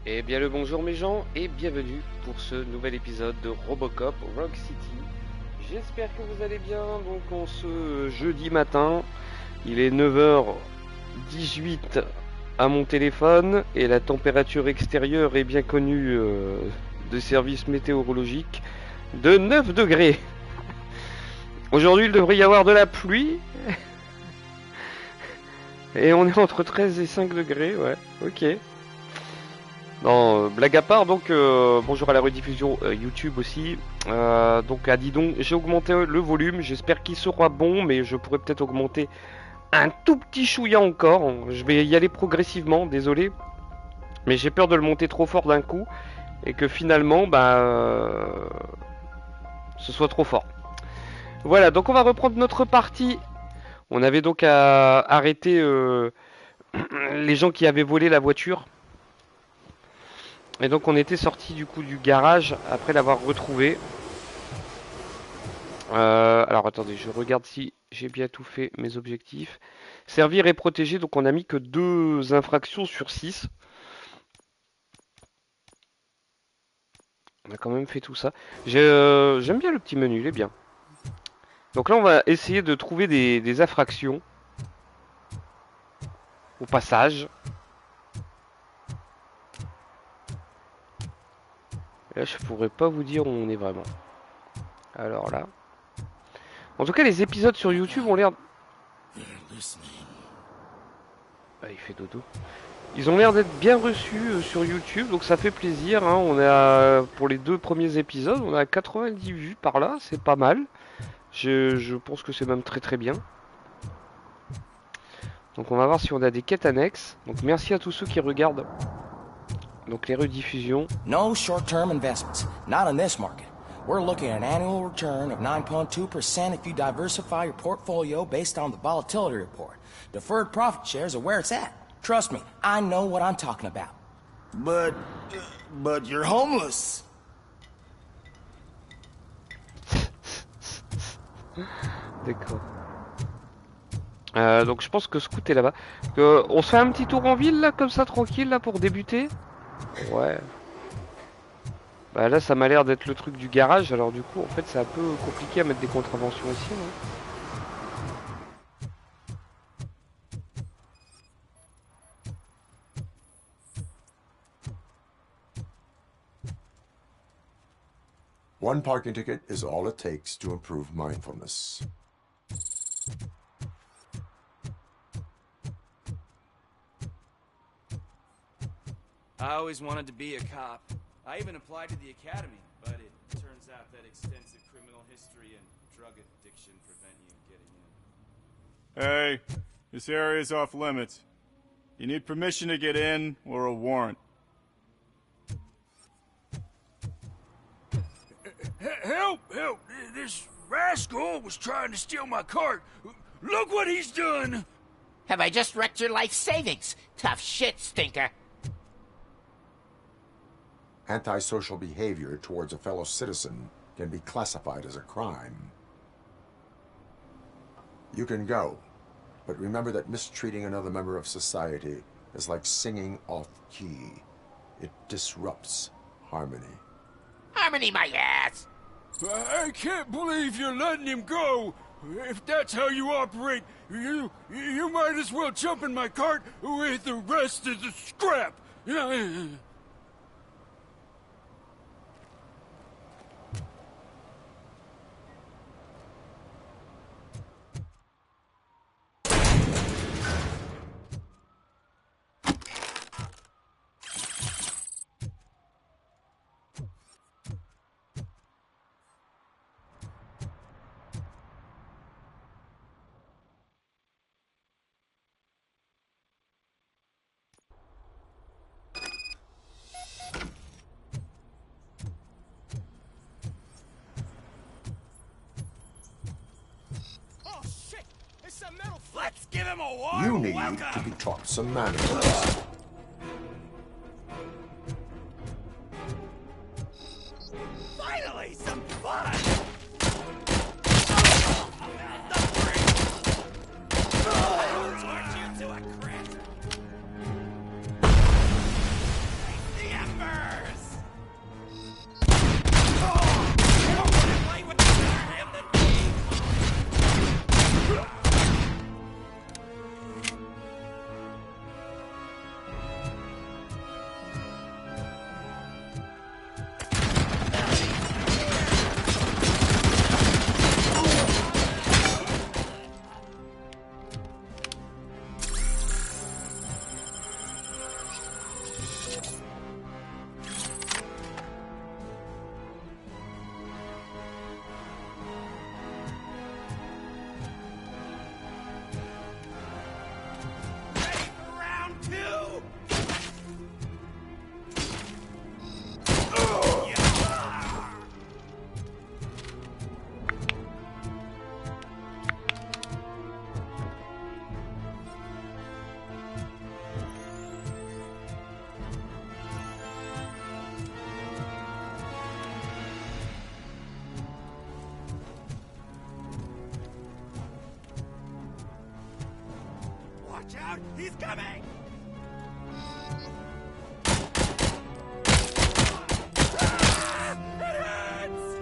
Eh bien le bonjour mes gens et bienvenue pour ce nouvel épisode de Robocop Rock City. J'espère que vous allez bien. Donc en ce jeudi matin, il est 9h18 à mon téléphone et la température extérieure est bien connue des services météorologiques de 9 degrés. Aujourd'hui il devrait y avoir de la pluie et on est entre 13 et 5 degrés, ouais, ok. Non, blague à part, donc bonjour à la rediffusion YouTube aussi. Donc dis donc, j'ai augmenté le volume, j'espère qu'il sera bon, mais je pourrais peut-être augmenter un tout petit chouïa encore. Je vais y aller progressivement, désolé, mais j'ai peur de le monter trop fort d'un coup et que finalement, ce soit trop fort. Voilà, donc on va reprendre notre partie. On avait donc à arrêter les gens qui avaient volé la voiture. Et donc on était sorti du coup du garage après l'avoir retrouvé. Alors attendez, je regarde si j'ai bien tout fait mes objectifs. Servir et protéger, donc on a mis que 2 infractions sur 6. On a quand même fait tout ça. J'aime bien le petit menu, il est bien. Donc là on va essayer de trouver des infractions au passage. Là, je pourrais pas vous dire où on est vraiment. Alors là. En tout cas, les épisodes sur YouTube ont l'air... Ah, il fait dodo. Ils ont l'air d'être bien reçus sur YouTube, donc ça fait plaisir. Hein. On a, pour les 2 premiers épisodes, on a 90 vues par là, c'est pas mal. Je pense que c'est même très très bien. Donc on va voir si on a des quêtes annexes. Donc merci à tous ceux qui regardent. Donc les rediffusions. No short-term investments, not on this market. We're looking at an annual return of 9.2% if you diversify your portfolio based on the volatility report. Deferred profit shares are where it's at. Trust me, I know what I'm talking about. But you're homeless. D'accord. Donc je pense que Scout est là-bas. On se fait un petit tour en ville là, comme ça, tranquille là, pour débuter. Ouais. Bah là ça m'a l'air d'être le truc du garage, alors du coup en fait c'est un peu compliqué à mettre des contraventions ici. Non ? One parking ticket is all it takes to improve mindfulness. I always wanted to be a cop. I even applied to the academy, but it turns out that extensive criminal history and drug addiction prevent you getting in. Hey, this area is off limits. You need permission to get in or a warrant. Help! Help! This rascal was trying to steal my cart. Look what he's done! Have I just wrecked your life savings? Tough shit, stinker. Antisocial behavior towards a fellow citizen can be classified as a crime. You can go, but remember that mistreating another member of society is like singing off key. It disrupts harmony. Harmony my ass! I can't believe you're letting him go. If that's how you operate, you might as well jump in my cart with the rest of the scrap. Let's give him a warm You need welcome. to be taught some manners. Finally, some fun! The Watch out! He's coming! Ah! It hurts!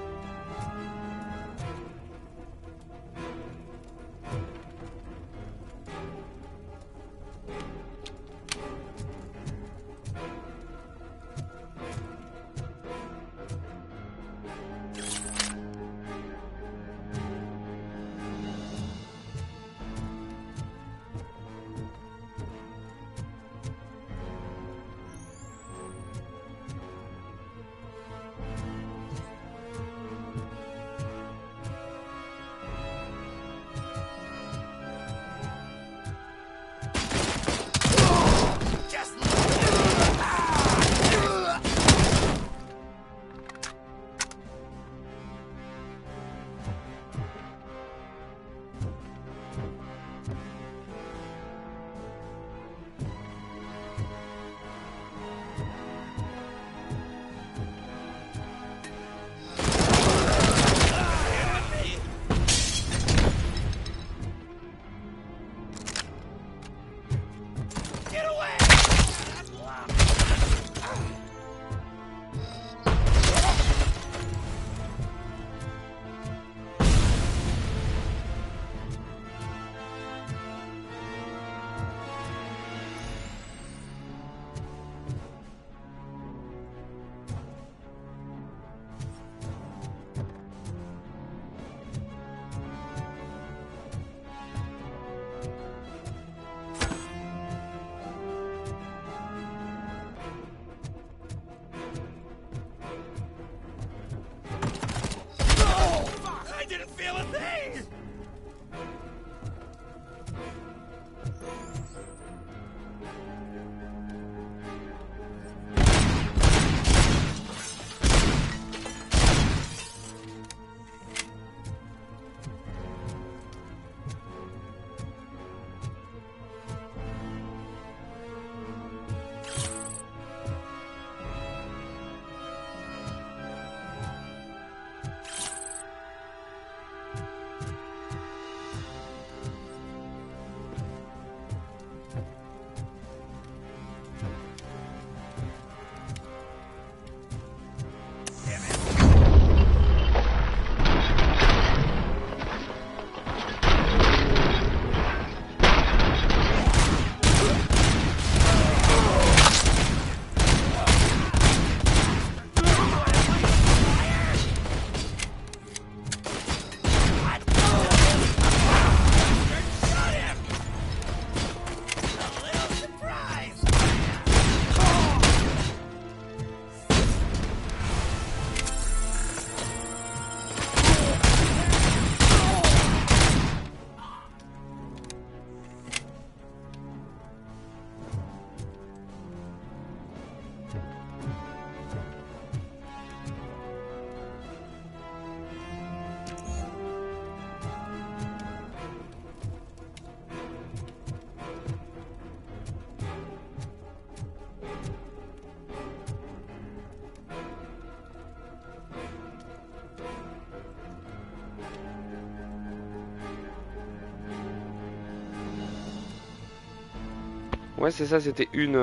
Ouais, c'est ça, c'était une...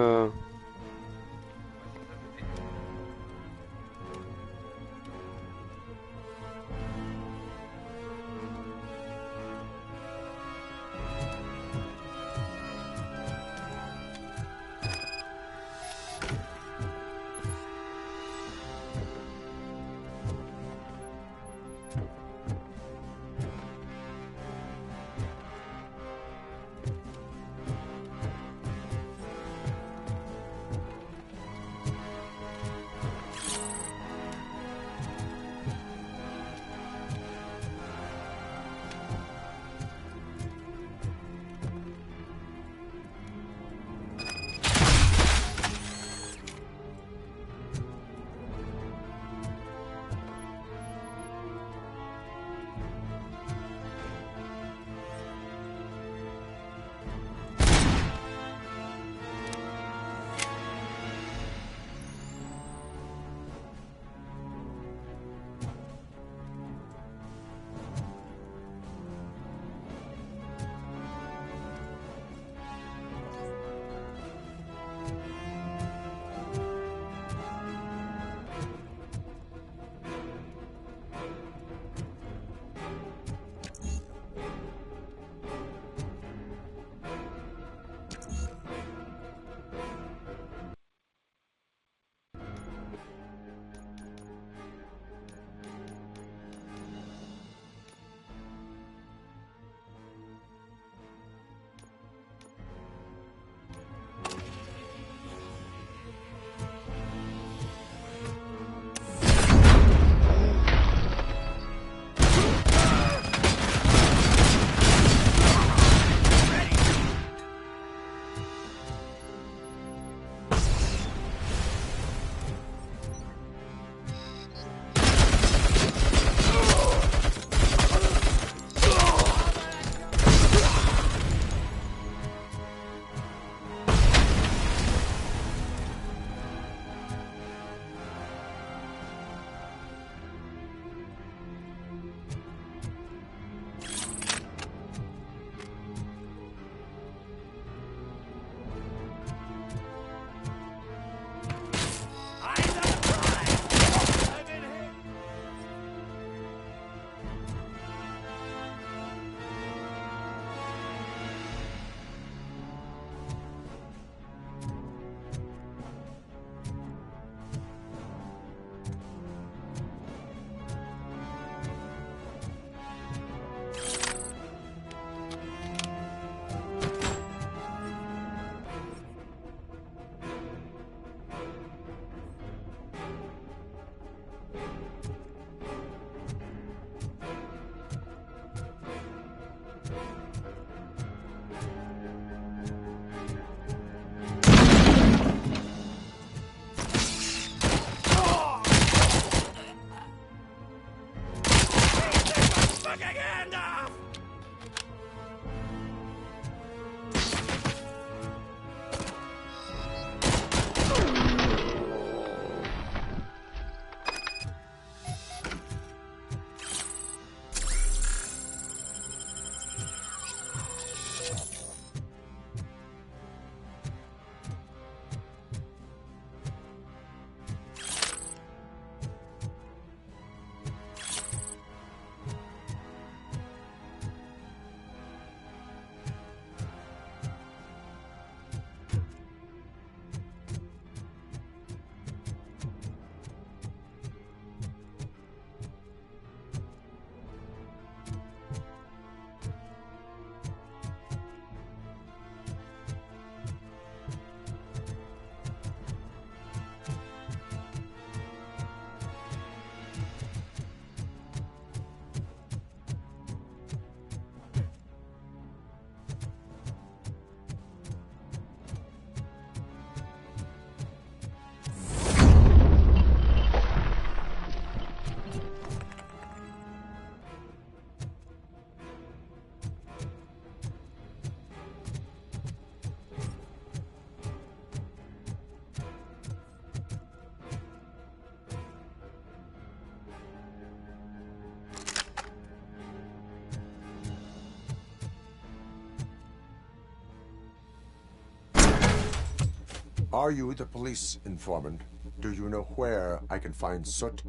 Are you the police informant? Do you know where I can find Soot?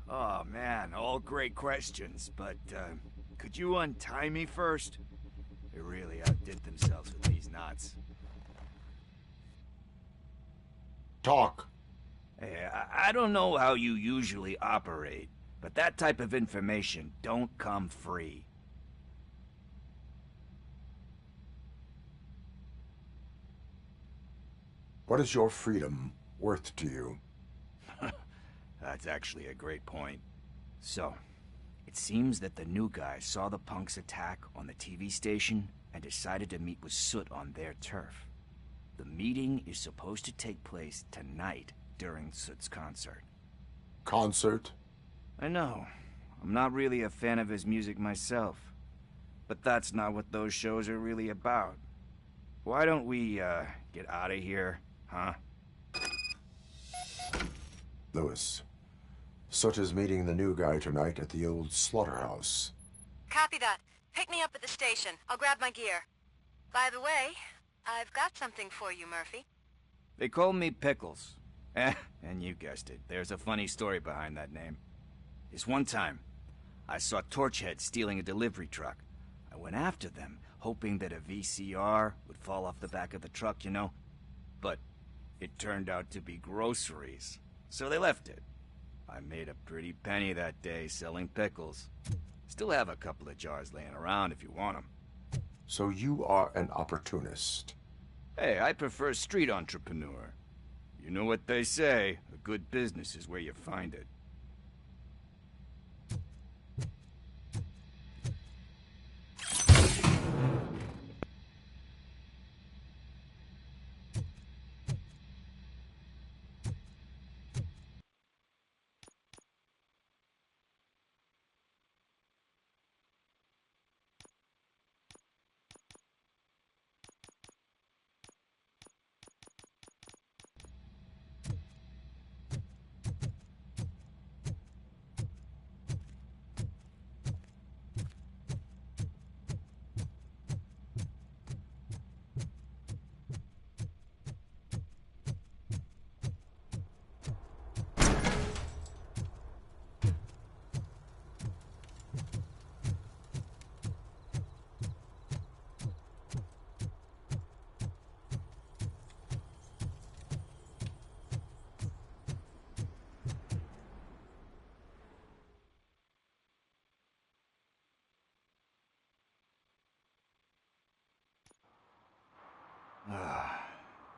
Oh man, all great questions, but could you untie me first? They really outdid themselves with these knots. Talk. Hey, I don't know how you usually operate, but that type of information don't come free. What is your freedom worth to you? That's actually a great point. So, it seems that the new guy saw the punks' attack on the TV station and decided to meet with Soot on their turf. The meeting is supposed to take place tonight during Soot's concert. Concert? I know. I'm not really a fan of his music myself. But that's not what those shows are really about. Why don't we, get out of here, huh? Lewis, Soot is meeting the new guy tonight at the old slaughterhouse. Copy that. Pick me up at the station. I'll grab my gear. By the way, I've got something for you, Murphy. They call me Pickles. And you guessed it, there's a funny story behind that name. This one time, I saw Torchhead stealing a delivery truck. I went after them, hoping that a VCR would fall off the back of the truck, you know? But it turned out to be groceries, so they left it. I made a pretty penny that day selling pickles. Still have a couple of jars laying around if you want them. So you are an opportunist. Hey, I prefer street entrepreneur. You know what they say, a good business is where you find it.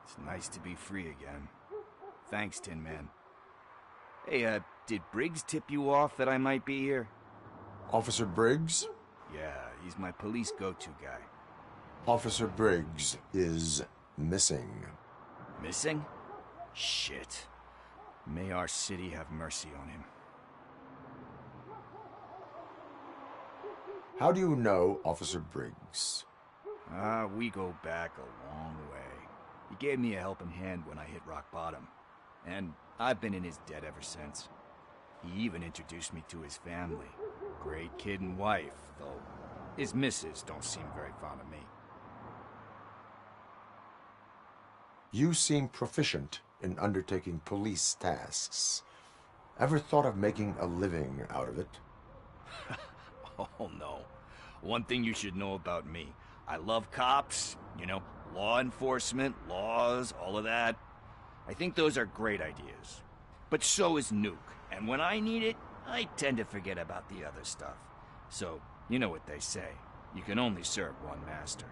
It's nice to be free again. Thanks, Tin Man. Hey, did Briggs tip you off that I might be here? Officer Briggs? Yeah, he's my police go-to guy. Officer Briggs is missing. Missing? Shit. May our city have mercy on him. How do you know Officer Briggs? We go back a long way. He gave me a helping hand when I hit rock bottom. And I've been in his debt ever since. He even introduced me to his family. Great kid and wife, though his missus don't seem very fond of me. You seem proficient in undertaking police tasks. Ever thought of making a living out of it? Oh no. One thing you should know about me. I love cops, you know, law enforcement, laws, all of that. I think those are great ideas. But so is Nuke, and when I need it, I tend to forget about the other stuff. So, you know what they say. You can only serve one master.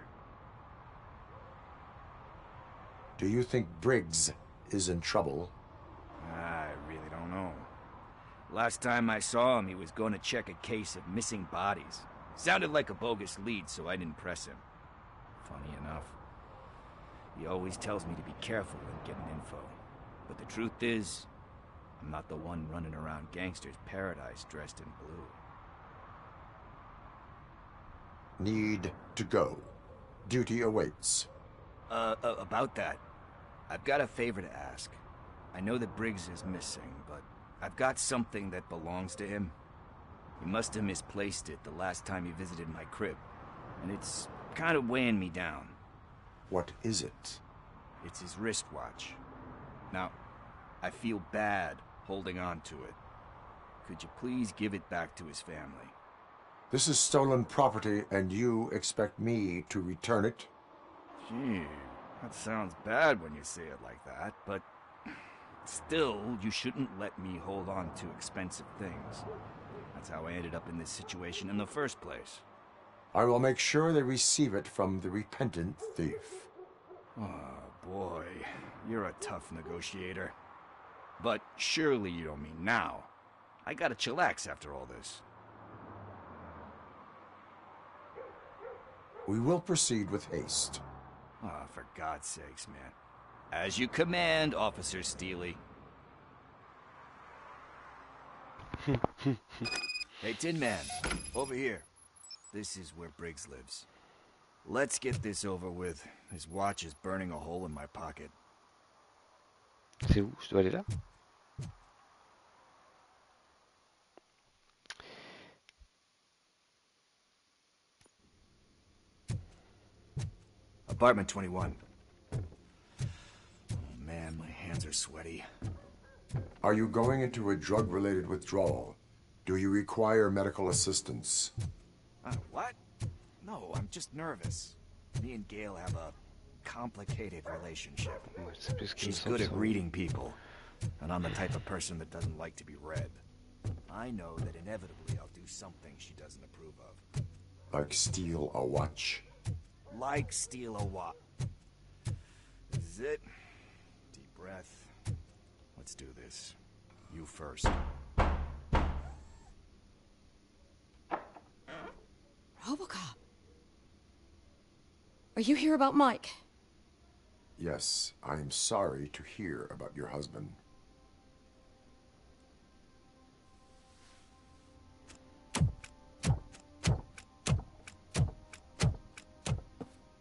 Do you think Briggs is in trouble? I really don't know. Last time I saw him, he was going to check a case of missing bodies. Sounded like a bogus lead, so I didn't press him. Funny enough. He always tells me to be careful when getting info. But the truth is, I'm not the one running around gangster's paradise dressed in blue. Need to go. Duty awaits. About that, I've got a favor to ask. I know that Briggs is missing, but I've got something that belongs to him. He must have misplaced it the last time he visited my crib, and it's kind of weighing me down. What is it? It's his wristwatch. Now, I feel bad holding on to it. Could you please give it back to his family? This is stolen property, and you expect me to return it? Gee, that sounds bad when you say it like that, but still, you shouldn't let me hold on to expensive things. That's how I ended up in this situation in the first place. I will make sure they receive it from the repentant thief. Oh, boy. You're a tough negotiator. But surely you don't mean now. I gotta chillax after all this. We will proceed with haste. Oh, for God's sakes, man. As you command, Officer Steely. Hey, Tin Man, over here. This is where Briggs lives. Let's get this over with. His watch is burning a hole in my pocket. C'est où? Je dois aller là? Apartment 21. Oh man, my hands are sweaty. Are you going into a drug-related withdrawal? Do you require medical assistance? What? No, I'm just nervous. Me and Gail have a complicated relationship. She's good at reading people, and I'm the type of person that doesn't like to be read. I know that inevitably I'll do something she doesn't approve of. Like steal a watch? Like steal a watch. This is it. Deep breath. Let's do this. You first. Robocop. Are you here about Mike? Yes, I am sorry to hear about your husband.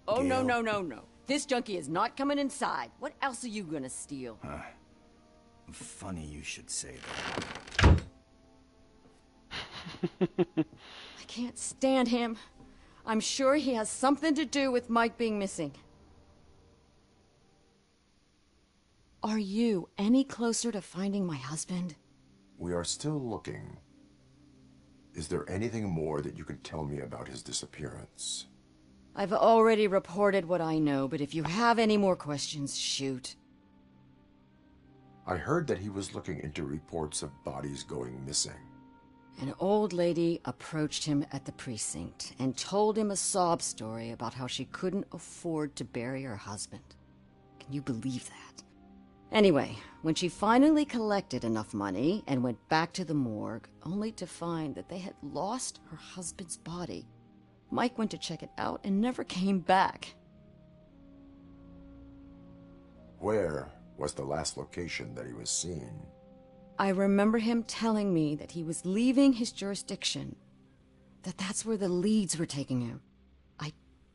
Oh, no, no, no, no. This junkie is not coming inside. What else are you gonna steal? Funny you should say that. I can't stand him. I'm sure he has something to do with Mike being missing. Are you any closer to finding my husband? We are still looking. Is there anything more that you can tell me about his disappearance? I've already reported what I know, but if you have any more questions, shoot. I heard that he was looking into reports of bodies going missing. An old lady approached him at the precinct and told him a sob story about how she couldn't afford to bury her husband. Can you believe that? Anyway, when she finally collected enough money and went back to the morgue, only to find that they had lost her husband's body, Mike went to check it out and never came back. Where was the last location that he was seen? I remember him telling me that he was leaving his jurisdiction, that's where the leads were taking him. I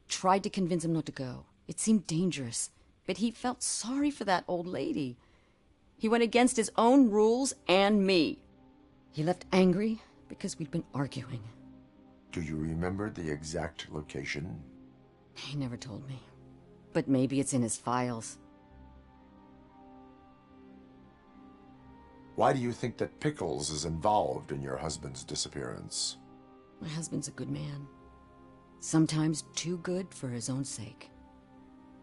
tried to convince him not to go. It seemed dangerous, but he felt sorry for that old lady. He went against his own rules and me. He left angry because we'd been arguing. Do you remember the exact location? He never told me, but maybe it's in his files. Why do you think that Pickles is involved in your husband's disappearance? My husband's a good man. Sometimes too good for his own sake.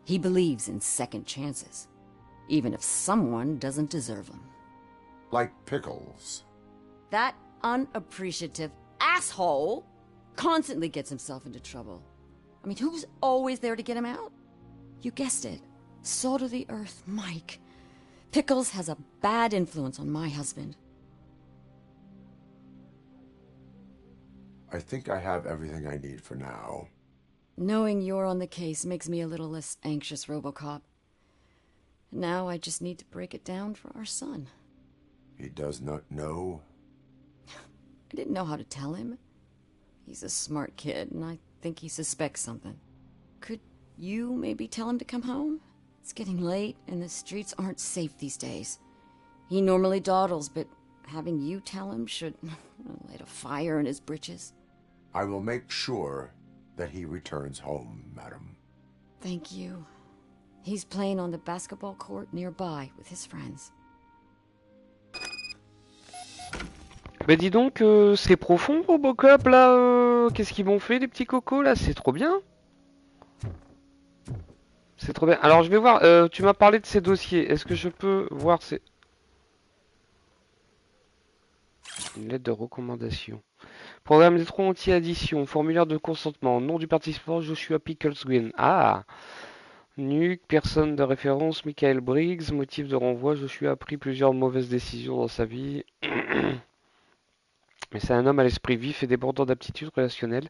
He believes in second chances, even if someone doesn't deserve them. Like Pickles. That unappreciative asshole constantly gets himself into trouble. I mean, who's always there to get him out? You guessed it. Salt of the earth, Mike. Pickles has a bad influence on my husband. I think I have everything I need for now. Knowing you're on the case makes me a little less anxious, Robocop. Now I just need to break it down for our son. He does not know? I didn't know how to tell him. He's a smart kid, and I think he suspects something. Could you maybe tell him to come home? It's getting late, and the streets aren't safe these days. He normally dawdles, but having you tell him should light a fire in his britches. I will make sure that he returns home, madam. Thank you. He's playing on the basketball court nearby with his friends. Bah dis donc, c'est profond Robocop là, qu'est-ce qu'ils m'ont fait les petits cocos là, c'est trop bien. C'est trop bien. Alors je vais voir, tu m'as parlé de ces dossiers, est-ce que je peux voir ces... Une lettre de recommandation. Programme d'électron anti-addition, formulaire de consentement, nom du participant Joshua Pickles Green. Ah, Nuque, personne de référence, Michael Briggs, motif de renvoi, Joshua a pris plusieurs mauvaises décisions dans sa vie. Mais c'est un homme à l'esprit vif et débordant d'aptitudes relationnelles.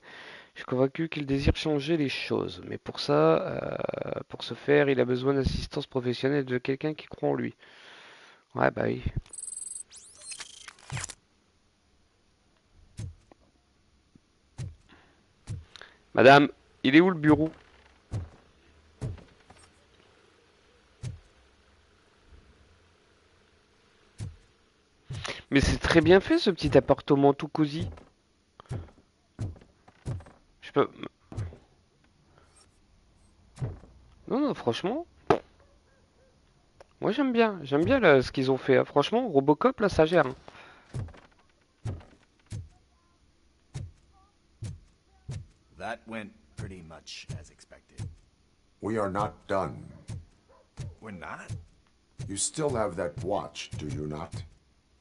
Je suis convaincu qu'il désire changer les choses. Mais pour ça, pour ce faire, il a besoin d'assistance professionnelle de quelqu'un qui croit en lui. Ouais, bah oui. Madame, il est où le bureau? Mais c'est très bien fait ce petit appartement tout cosy. Je peux... Non, non, franchement. Moi j'aime bien là, ce qu'ils ont fait. Hein. Franchement, Robocop là, ça gère. Hein. That went pretty much as expected. We are not done. We're not? You still have that watch, do you not?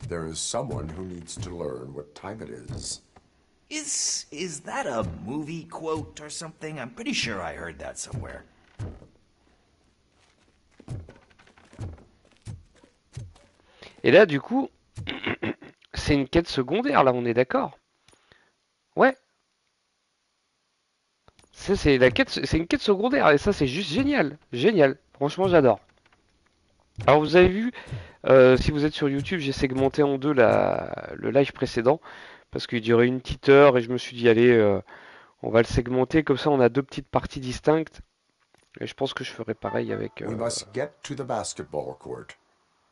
There is someone who needs to learn what time it is. Is that a movie quote or something? I'm pretty sure I heard that somewhere. Et là, du coup, c'est une quête secondaire, là, on est d'accord? Ouais. C'est la quête, c'est une quête secondaire, et ça, c'est juste génial. Génial. Franchement, j'adore. Alors, vous avez vu, si vous êtes sur YouTube, j'ai segmenté en deux le live précédent, parce qu'il durait une petite heure, et je me suis dit, allez, on va le segmenter, comme ça, on a deux petites parties distinctes. Et je pense que je ferai pareil avec... We must get to the basketball court.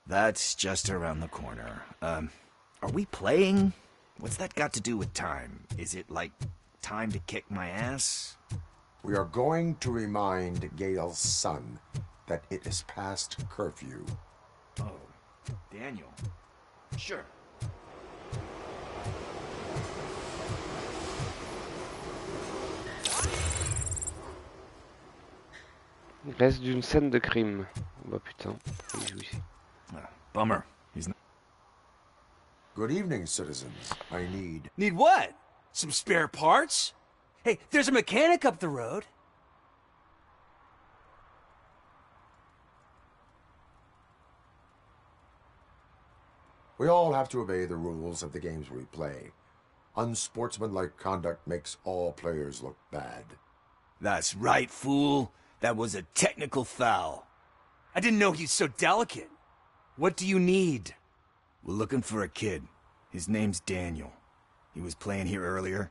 That's just around the corner. Are we playing? What's that got to do with time? Is it like time to kick my ass? We are going to remind Gail's son that it is past curfew. Oh, Daniel. Sure. Il reste d'une scène de crime. Bah putain, il joue ici. Bummer. He's not... Good evening, citizens. I need... Need what? Some spare parts? Hey, there's a mechanic up the road. We all have to obey the rules of the games we play. Unsportsmanlike conduct makes all players look bad. That's right, fool. That was a technical foul. I didn't know he's so delicate. What do you need? We're looking for a kid. His name's Daniel. He was playing here earlier.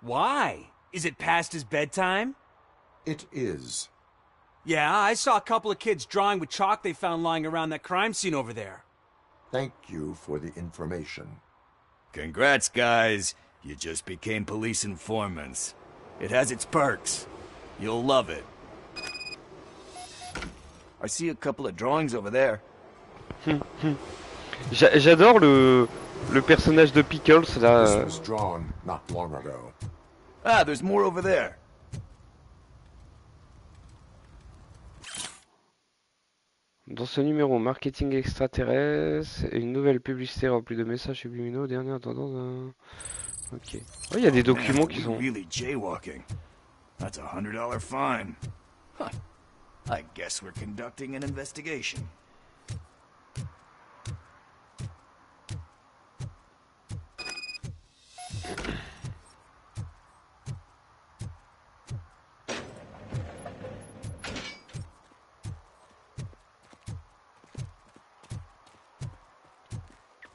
Why? Is it past his bedtime? It is. Yeah, I saw a couple of kids drawing with chalk they found lying around that crime scene over there. Thank you for the information. Congrats, guys. You just became police informants. It has its perks. You'll love it. I see a couple of drawings over there. J'adore le personnage de Pickles là. This was drawn not long ago. Ah, there's more over there. Dans ce numéro, marketing extraterrestre, une nouvelle publicité remplie de messages subliminaux, dernière tendance. Ok. Oh, il y a des documents qui sont. Really jaywalking. That's $100 fine. Huh. I guess we're conducting an investigation.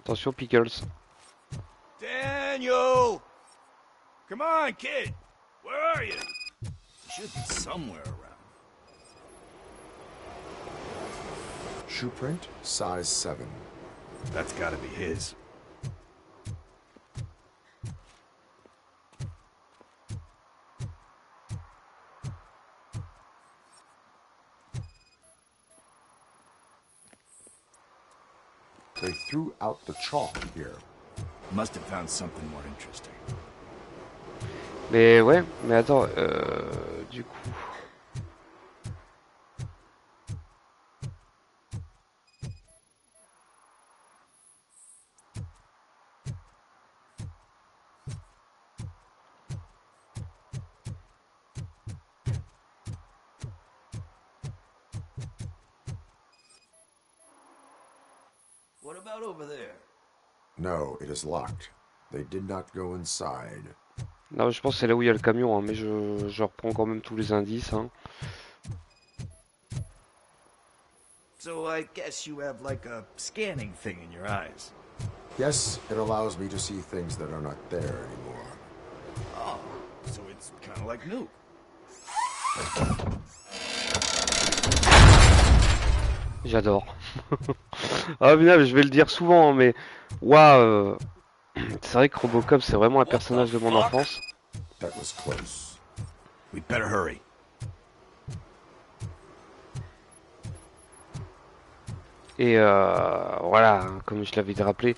Attention, Pickles. Daniel! Come on, kid! Where are you? You should be somewhere around. Shoe print, size 7. That's gotta be his. They threw out the chalk here. Must have found something more interesting. Mais ouais, mais attends, du coup... What about over there? No, it is locked. They did not go inside. Non, je pense que c'est là où il y a le camion, hein, mais je reprends quand même tous les indices. Hein. So I guess you have like a scanning thing in your eyes. Yes, it allows me to see things that are not there anymore. Oh, so it's kind of like new. J'adore. Ah mais je vais le dire souvent, hein, mais waouh, c'est vrai que Robocop c'est vraiment un personnage de mon enfance. That was close. We'd better hurry. Et voilà, hein, comme je l'avais rappelé,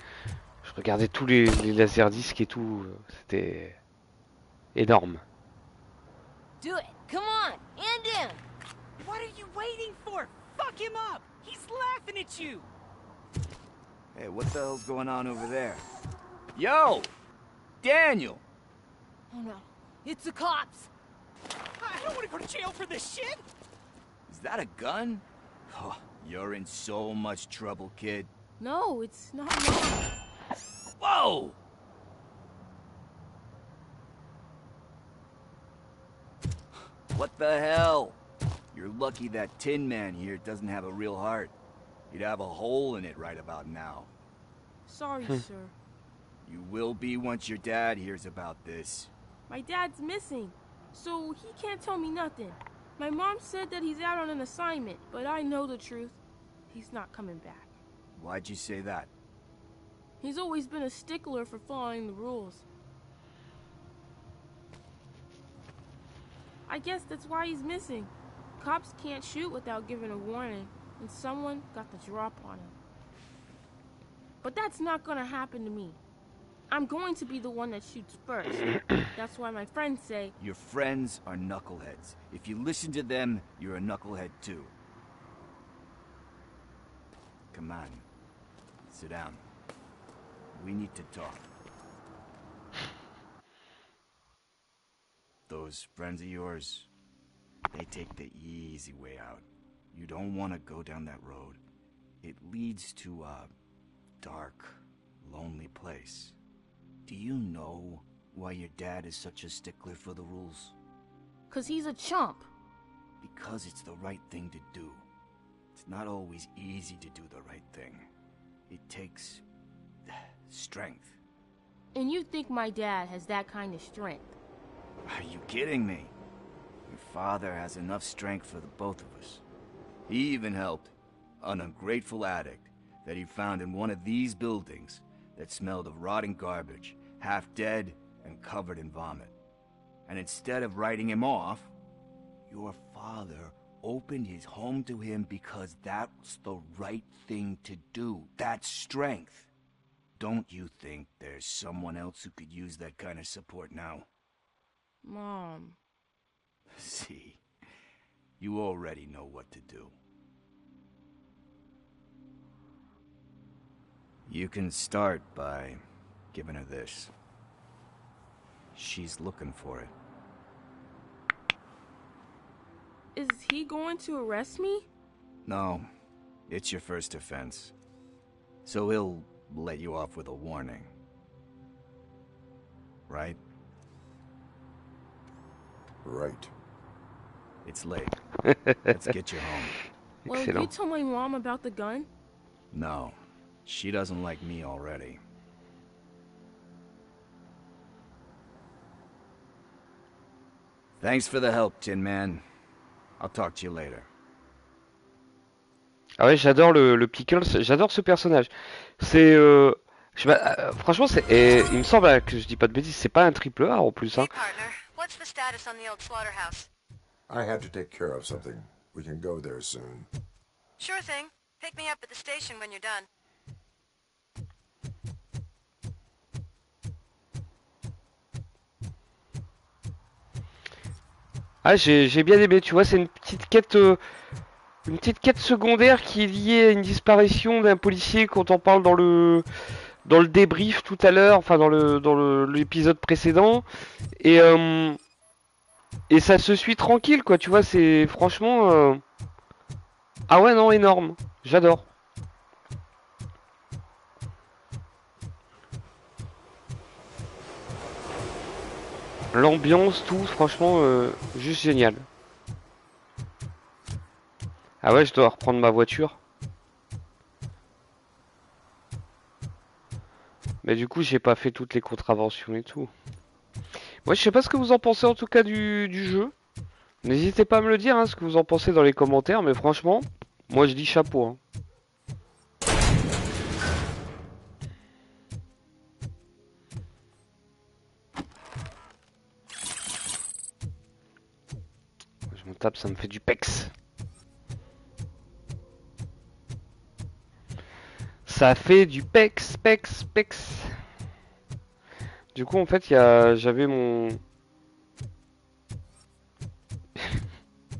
je regardais tous les laserdiscs et tout, c'était énorme. Do it. Come on. And in. What are you waiting for? Fuck him up. He's laughing at you. Hey, what the hell's going on over there? Yo! Daniel! Oh no. It's the cops. I don't want to go to jail for this shit. Is that a gun? Oh, you're in so much trouble, kid. No, it's not mine. Whoa! What the hell? You're lucky that Tin Man here doesn't have a real heart. He'd have a hole in it right about now. Sorry, sir. You will be once your dad hears about this. My dad's missing, so he can't tell me nothing. My mom said that he's out on an assignment, but I know the truth. He's not coming back. Why'd you say that? He's always been a stickler for following the rules. I guess that's why he's missing. Cops can't shoot without giving a warning, and someone got the drop on him. But that's not gonna happen to me. I'm going to be the one that shoots first. That's why my friends say... Your friends are knuckleheads. If you listen to them, you're a knucklehead too. Come on. Sit down. We need to talk. Those friends of yours, they take the easy way out. You don't want to go down that road. It leads to a dark, lonely place. Do you know why your dad is such a stickler for the rules? 'Cause he's a chump. Because it's the right thing to do. It's not always easy to do the right thing. It takes strength. And you think my dad has that kind of strength? Are you kidding me? Your father has enough strength for the both of us. He even helped an ungrateful addict that he found in one of these buildings that smelled of rotting garbage, half dead and covered in vomit. And instead of writing him off, your father opened his home to him because that's the right thing to do. That's strength. Don't you think there's someone else who could use that kind of support now? Mom. See, you already know what to do. You can start by giving her this. She's looking for it. Is he going to arrest me? No, it's your first offense. So he'll let you off with a warning. Right? Right. It's late. Let's get you home. Well, you told my mom about the gun? No, she doesn't like me already. Thanks for the help, Tin Man. I'll talk to you later. Ah ouais, j'adore le Pickles, j'adore ce personnage. C'est, franchement, il me semble que je dis pas de bêtises, c'est pas un triple A en plus, hein. Hey partner, what's the status on the old slaughterhouse? I had to take care of something. We can go there soon. Sure thing. Pick me up at the station when you're done. Ah, j'ai bien aimé, tu vois, c'est une petite quête secondaire qui est liée à une disparition d'un policier quand on parle dans le débrief tout à l'heure, enfin dans l'épisode précédent, et ça se suit tranquille, quoi, tu vois, c'est franchement, ah ouais, non, énorme, j'adore. L'ambiance, tout, franchement, juste génial. Ah ouais, je dois reprendre ma voiture. Mais du coup, j'ai pas fait toutes les contraventions et tout. Moi, je sais pas ce que vous en pensez en tout cas du jeu. N'hésitez pas à me le dire, hein, ce que vous en pensez dans les commentaires. Mais franchement, moi je dis chapeau. Hein. Je me tape, ça me fait du pex. Ça fait du pex. Du coup, en fait, j'avais mon...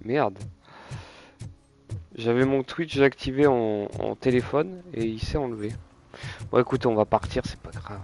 Merde. J'avais mon Twitch activé en téléphone et il s'est enlevé. Bon, écoutez, on va partir, c'est pas grave.